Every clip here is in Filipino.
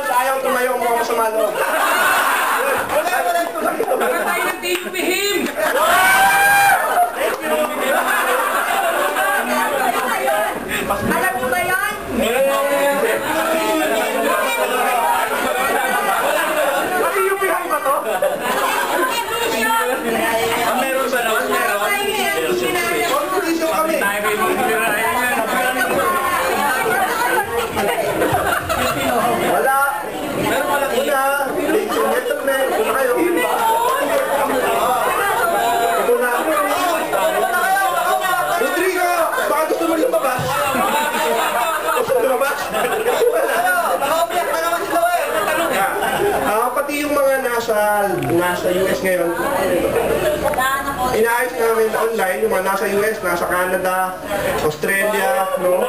ayaw tumayo ang mga masama loob. Wala tayo nag-tihim! Alam mo ba yan? Matiyupihan ba to? Meron sa naman, meron. Kompletisyo kami. Tayo may magpirahin yan. Wala. Una, ito na. Una kayo. Ito na. Rodrigo, baka gusto mo lumabas? Gusto mo lumabas? Pati yung mga nasa US ngayon, inaayos namin online, yung mga nasa US, nasa Canada, Australia, no?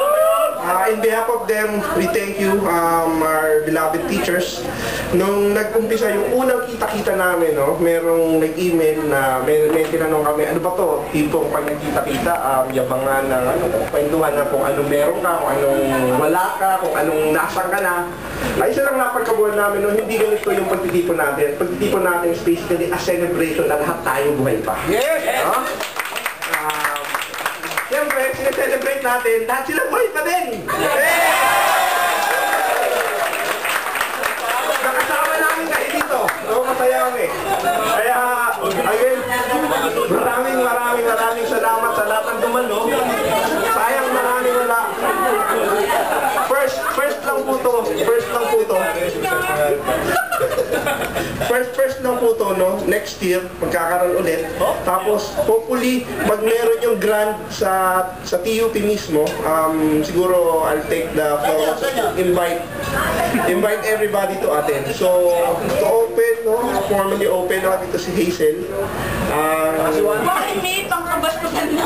In behalf of them, we thank you, our beloved teachers. Nung nag-umpisa yung unang kita-kita namin, no, merong nag-email na may tinanong kami, ano ba to? Tipong pag nagkita-kita, yabangan na, kwentuhan na kung anong meron ka, kung anong wala ka, kung anong nasan ka na. Ay, isa lang napagkabuhan namin, no, hindi ganito yung pagtitipon natin. Pagtitipon natin is basically a celebration na lahat tayo buhay pa. Yes! No? Siyempre, sineselebrate natin, lahat sila buhay pa din! Nakasama namin kayo dito. So, masaya kami. Kaya, again, maraming salamat sa lahat ng dumalo. Sayang maraming wala. First lang po to. First lang po to, no? Next year, magkakaroon ulit. Tapos, hopefully, pag meron yung grant sa TUP mismo, siguro I'll take the floor to invite everybody to attend. So, to open, no? Formally open na dito si Hazel. Bakit may pangkabastusan na?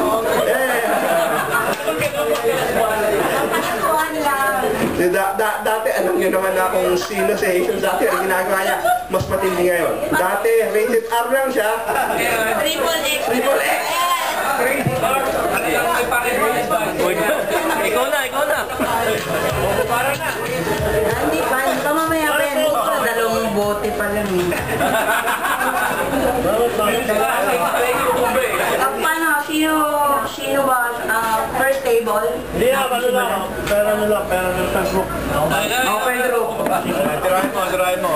Dati, alam nyo naman na kung sino si Hazel dati, ang ginagawa niya, mas matindi ngayon. Dati, rated R lang siya. Triple X. Ikaw na. Para na. Hindi pa, mamaya pa yan. Dalawang bote pa lang. Paano? Sino ba? First table? Hindi na, pera nila, Facebook. Open group. Sirahin mo.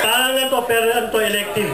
Kaya na to, pero ano to, elective.